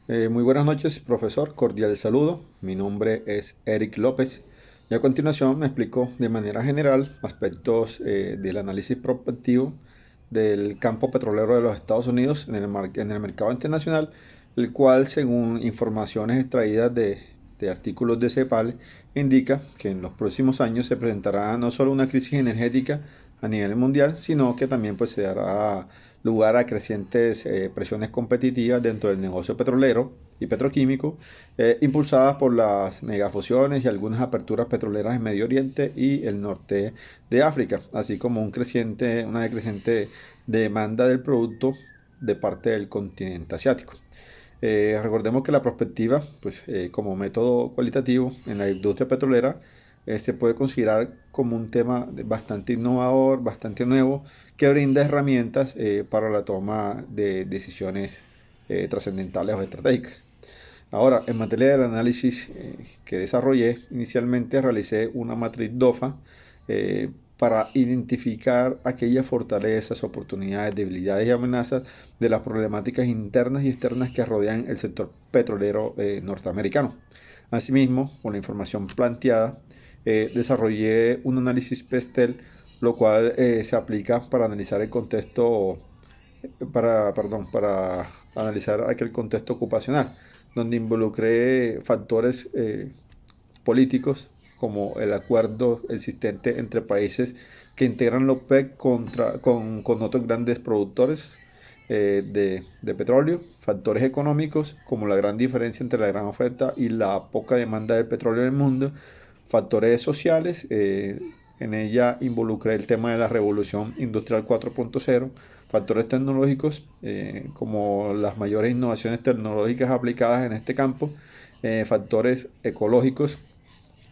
Muy buenas noches, profesor. Cordial saludo. Mi nombre es Eric López y a continuación me explico de manera general aspectos del análisis prospectivo del campo petrolero de los Estados Unidos en el mercado internacional, el cual, según informaciones extraídas de artículos de CEPAL, indica que en los próximos años se presentará no solo una crisis energética a nivel mundial, sino que también pues, se dará lugar a crecientes presiones competitivas dentro del negocio petrolero y petroquímico, impulsadas por las megafusiones y algunas aperturas petroleras en Medio Oriente y el norte de África, así como una decreciente demanda del producto de parte del continente asiático. Recordemos que la prospectiva, pues, como método cualitativo en la industria petrolera, se puede considerar como un tema bastante innovador, bastante nuevo, que brinda herramientas para la toma de decisiones trascendentales o estratégicas. Ahora, en materia del análisis que desarrollé, inicialmente realicé una matriz DOFA para identificar aquellas fortalezas, oportunidades, debilidades y amenazas de las problemáticas internas y externas que rodean el sector petrolero norteamericano. Asimismo, con la información planteada, desarrollé un análisis PESTEL, lo cual se aplica para analizar el contexto, para analizar aquel contexto ocupacional, donde involucré factores políticos como el acuerdo existente entre países que integran la OPEC con otros grandes productores de petróleo, factores económicos como la gran diferencia entre la gran oferta y la poca demanda del petróleo en el mundo, factores sociales, en ella involucré el tema de la revolución industrial 4.0, factores tecnológicos como las mayores innovaciones tecnológicas aplicadas en este campo, factores ecológicos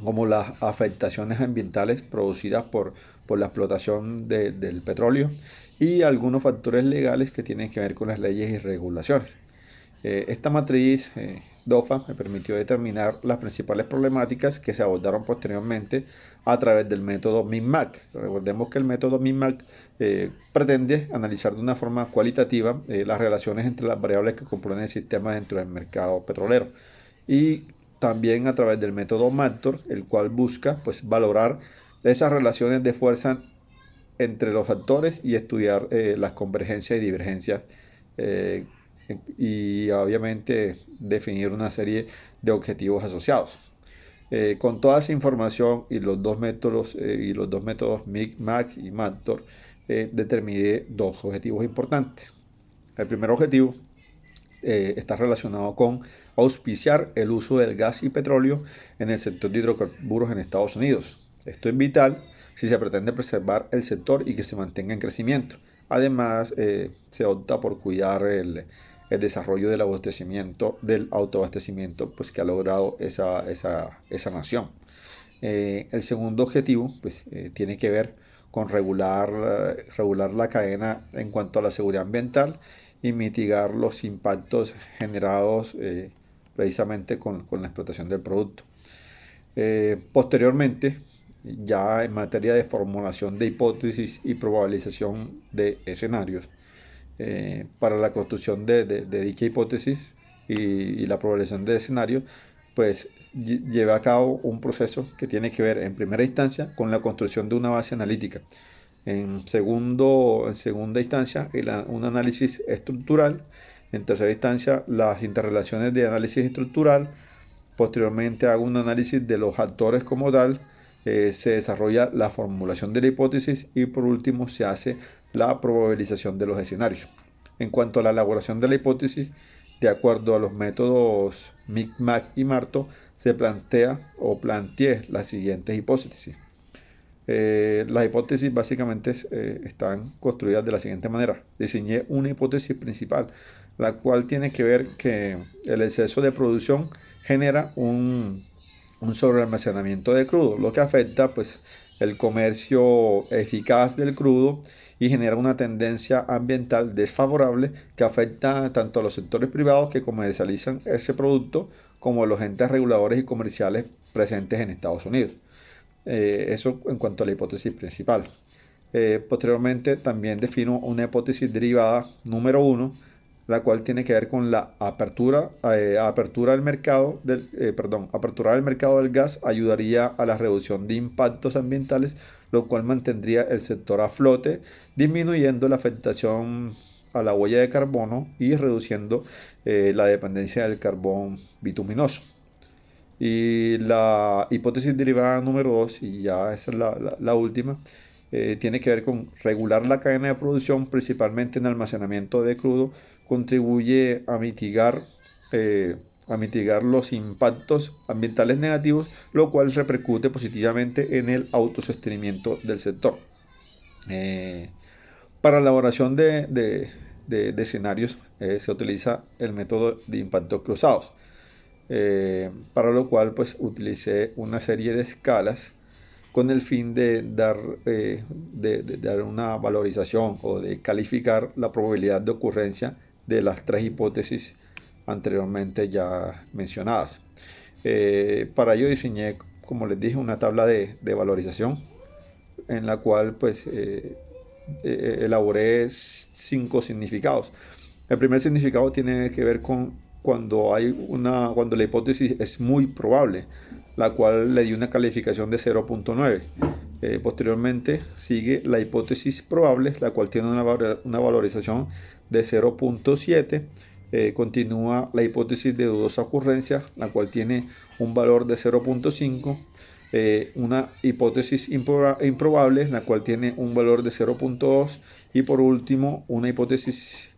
como las afectaciones ambientales producidas por la explotación del petróleo y algunos factores legales que tienen que ver con las leyes y regulaciones. Esta matriz DOFA me permitió determinar las principales problemáticas que se abordaron posteriormente a través del método MINMAC. Recordemos que el método MINMAC pretende analizar de una forma cualitativa las relaciones entre las variables que componen el sistema dentro del mercado petrolero. Y también a través del método MATTOR, el cual busca pues, valorar esas relaciones de fuerza entre los actores y estudiar las convergencias y divergencias eh, y obviamente definir una serie de objetivos asociados. Con toda esa información y los dos métodos MIG, MAC y MATTOR, determiné dos objetivos importantes. El primer objetivo está relacionado con auspiciar el uso del gas y petróleo en el sector de hidrocarburos en Estados Unidos. Esto es vital si se pretende preservar el sector y que se mantenga en crecimiento. Además, se opta por cuidar el desarrollo del autoabastecimiento pues, que ha logrado esa nación. El segundo objetivo pues, tiene que ver con regular la cadena en cuanto a la seguridad ambiental y mitigar los impactos generados precisamente con la explotación del producto. Posteriormente, ya en materia de formulación de hipótesis y probabilización de escenarios, para la construcción de dicha hipótesis y la probabilización de escenarios, pues lleva a cabo un proceso que tiene que ver en primera instancia con la construcción de una base analítica. En segunda instancia, un análisis estructural. En tercera instancia, las interrelaciones de análisis estructural. Posteriormente hago un análisis de los actores como tal, se desarrolla la formulación de la hipótesis y por último se hace la probabilización de los escenarios. En cuanto a la elaboración de la hipótesis, de acuerdo a los métodos MIC-MAC y MARTO, se planteé las siguientes hipótesis. Las hipótesis básicamente están construidas de la siguiente manera. Diseñé una hipótesis principal, la cual tiene que ver que el exceso de producción genera un sobrealmacenamiento de crudo, lo que afecta pues, el comercio eficaz del crudo y genera una tendencia ambiental desfavorable que afecta tanto a los sectores privados que comercializan ese producto como a los entes reguladores y comerciales presentes en Estados Unidos. Eso en cuanto a la hipótesis principal. Posteriormente también defino una hipótesis derivada número uno, la cual tiene que ver con la apertura del mercado apertura del mercado del gas ayudaría a la reducción de impactos ambientales, lo cual mantendría el sector a flote, disminuyendo la afectación a la huella de carbono y reduciendo la dependencia del carbón bituminoso. Y la hipótesis derivada número 2, y ya esa es la última, tiene que ver con regular la cadena de producción, principalmente en almacenamiento de crudo, contribuye a mitigar los impactos ambientales negativos, lo cual repercute positivamente en el autosostenimiento del sector. Eh, para la elaboración de escenarios se utiliza el método de impactos cruzados, para lo cual pues utilicé una serie de escalas con el fin de dar una valorización o de calificar la probabilidad de ocurrencia de las tres hipótesis anteriormente ya mencionadas. Para ello diseñé, como les dije, una tabla de valorización en la cual pues elaboré 5 significados. El primer significado tiene que ver con cuando la hipótesis es muy probable, la cual le di una calificación de 0.9. Posteriormente sigue la hipótesis probable, la cual tiene una valorización de 0.7. Continúa la hipótesis de dudosa ocurrencia, la cual tiene un valor de 0.5. Una hipótesis improbable, la cual tiene un valor de 0.2. Y por último, una hipótesis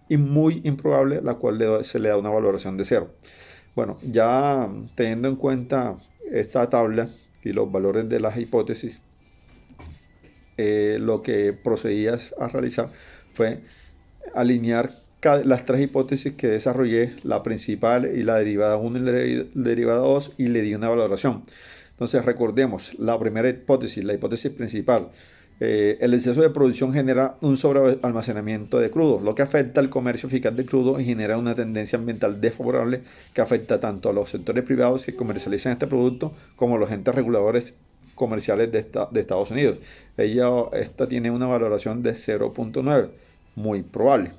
muy improbable, la cual se le da una valoración de 0. Bueno, ya teniendo en cuenta esta tabla y los valores de las hipótesis, lo que procedías a realizar fue alinear las tres hipótesis que desarrollé, la principal y la derivada 1 y la derivada 2, y le di una valoración. Entonces recordemos, la primera hipótesis, la hipótesis principal, el exceso de producción genera un sobrealmacenamiento de crudo, lo que afecta al comercio eficaz de crudo y genera una tendencia ambiental desfavorable que afecta tanto a los sectores privados que comercializan este producto como a los entes reguladores comerciales de Estados Unidos. Esta tiene una valoración de 0.9, muy probable.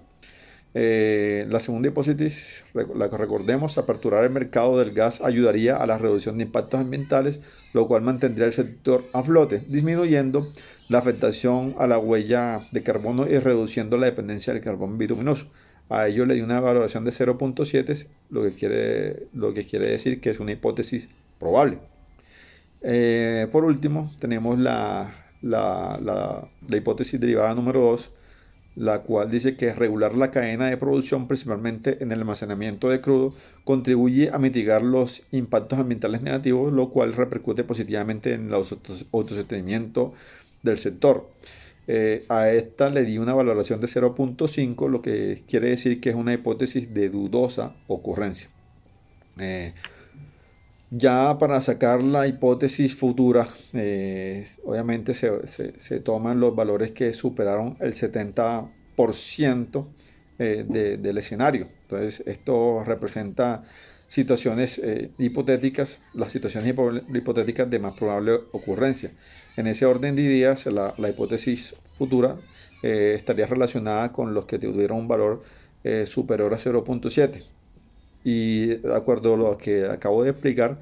La segunda hipótesis, la que recordemos, aperturar el mercado del gas ayudaría a la reducción de impactos ambientales, lo cual mantendría el sector a flote, disminuyendo la afectación a la huella de carbono y reduciendo la dependencia del carbón bituminoso. A ello le di una valoración de 0.7, lo que quiere decir que es una hipótesis probable. Por último, tenemos la hipótesis derivada número 2, la cual dice que regular la cadena de producción, principalmente en el almacenamiento de crudo, contribuye a mitigar los impactos ambientales negativos, lo cual repercute positivamente en el autosostenimiento del sector. A esta le di una valoración de 0.5, lo que quiere decir que es una hipótesis de dudosa ocurrencia. Ya para sacar la hipótesis futura, obviamente se toman los valores que superaron el 70% del escenario. Entonces, esto representa situaciones hipotéticas, las situaciones hipotéticas de más probable ocurrencia. En ese orden de ideas, la hipótesis futura estaría relacionada con los que tuvieron un valor superior a 0.7. Y de acuerdo a lo que acabo de explicar,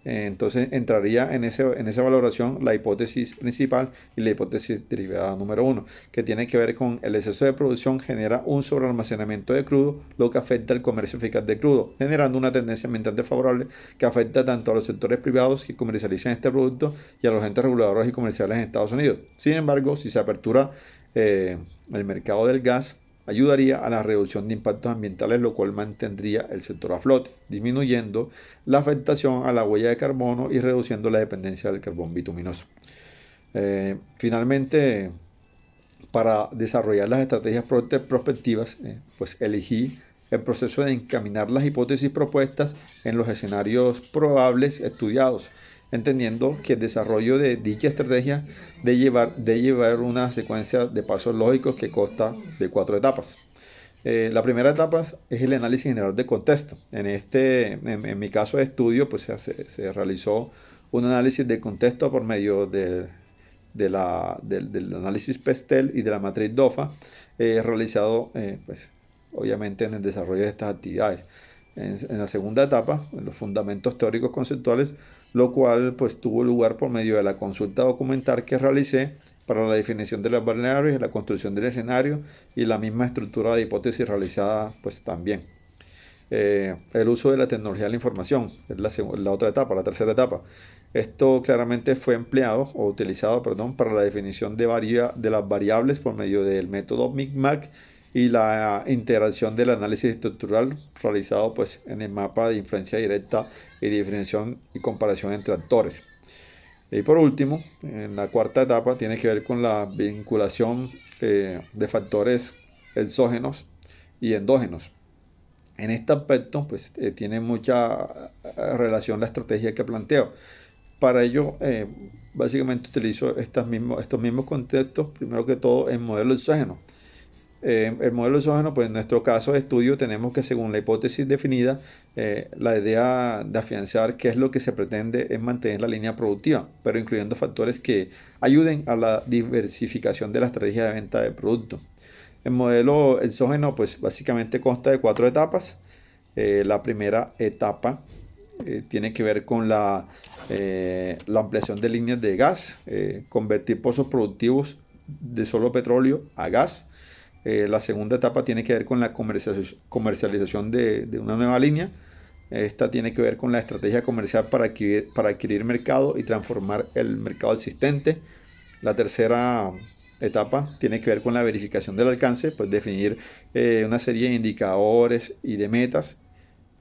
entonces entraría en esa valoración la hipótesis principal y la hipótesis derivada número 1, que tiene que ver con el exceso de producción genera un sobrealmacenamiento de crudo, lo que afecta al comercio eficaz de crudo, generando una tendencia ambiental desfavorable que afecta tanto a los sectores privados que comercializan este producto y a los entes reguladores y comerciales en Estados Unidos. Sin embargo, si se apertura el mercado del gas, ayudaría a la reducción de impactos ambientales, lo cual mantendría el sector a flote, disminuyendo la afectación a la huella de carbono y reduciendo la dependencia del carbón bituminoso. Finalmente, para desarrollar las estrategias prospectivas, pues elegí el proceso de encaminar las hipótesis propuestas en los escenarios probables estudiados, entendiendo que el desarrollo de dicha estrategia de llevar una secuencia de pasos lógicos que consta de 4 etapas. La primera etapa es el análisis general de contexto. En mi caso de estudio, pues se realizó un análisis de contexto por medio del análisis PESTEL y de la matriz DOFA, realizado pues, obviamente en el desarrollo de estas actividades. En la segunda etapa, en los fundamentos teóricos conceptuales, lo cual pues tuvo lugar por medio de la consulta documental que realicé para la definición de las variables, la construcción del escenario y la misma estructura de hipótesis realizada pues también. El uso de la tecnología de la información, es la otra etapa, la tercera etapa. Esto claramente fue empleado o utilizado, perdón, para la definición de las variables por medio del método Micmac y la integración del análisis estructural realizado pues, en el mapa de influencia directa y diferenciación y comparación entre actores. Y por último, en la cuarta etapa tiene que ver con la vinculación de factores exógenos y endógenos. En este aspecto, pues tiene mucha relación la estrategia que planteo. Para ello, básicamente utilizo estos mismos conceptos, primero que todo, en modelo exógeno. El modelo exógeno, pues en nuestro caso de estudio tenemos que según la hipótesis definida, la idea de afianzar qué es lo que se pretende es mantener la línea productiva, pero incluyendo factores que ayuden a la diversificación de la estrategia de venta de producto. El modelo exógeno, pues básicamente consta de 4 etapas. La primera etapa tiene que ver con la ampliación de líneas de gas, convertir pozos productivos de solo petróleo a gas. La segunda etapa tiene que ver con la comercialización de una nueva línea. Esta tiene que ver con la estrategia comercial para adquirir mercado y transformar el mercado existente. La tercera etapa tiene que ver con la verificación del alcance, pues definir una serie de indicadores y de metas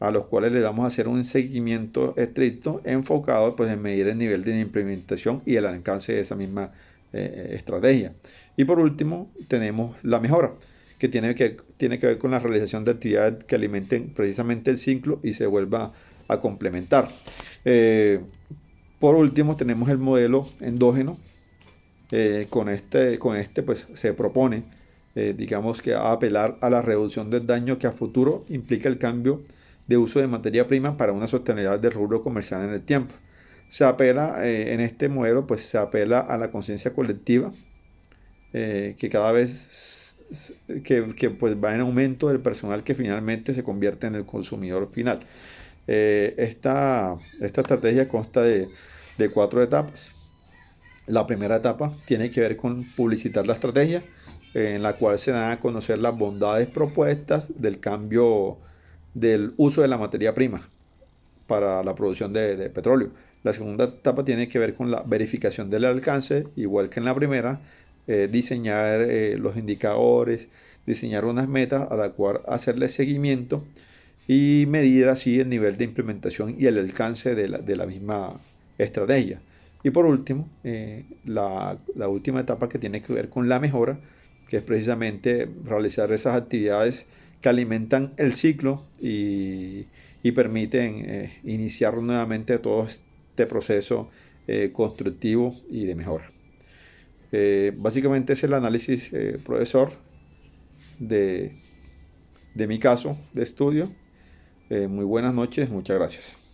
a los cuales le vamos a hacer un seguimiento estricto enfocado pues, en medir el nivel de implementación y el alcance de esa misma estrategia. Y por último, tenemos la mejora, que tiene que ver con la realización de actividades que alimenten precisamente el ciclo y se vuelva a complementar. Por último, tenemos el modelo endógeno. Con este pues, se propone, digamos que apelar a la reducción del daño que a futuro implica el cambio de uso de materia prima para una sostenibilidad del rubro comercial en el tiempo. Se apela, en este modelo, pues se apela a la conciencia colectiva, que cada vez pues va en aumento del personal que finalmente se convierte en el consumidor final. Esta estrategia consta de 4 etapas. La primera etapa tiene que ver con publicitar la estrategia, en la cual se dan a conocer las bondades propuestas del cambio del uso de la materia prima para la producción de petróleo. La segunda etapa tiene que ver con la verificación del alcance, igual que en la primera, diseñar los indicadores, diseñar unas metas a la cual hacerle seguimiento y medir así el nivel de implementación y el alcance de la misma estrategia. Y por último, la última etapa que tiene que ver con la mejora, que es precisamente realizar esas actividades que alimentan el ciclo y permiten iniciar nuevamente todo este proceso constructivo y de mejora. Básicamente es el análisis, profesor, de mi caso de estudio. Muy buenas noches, muchas gracias.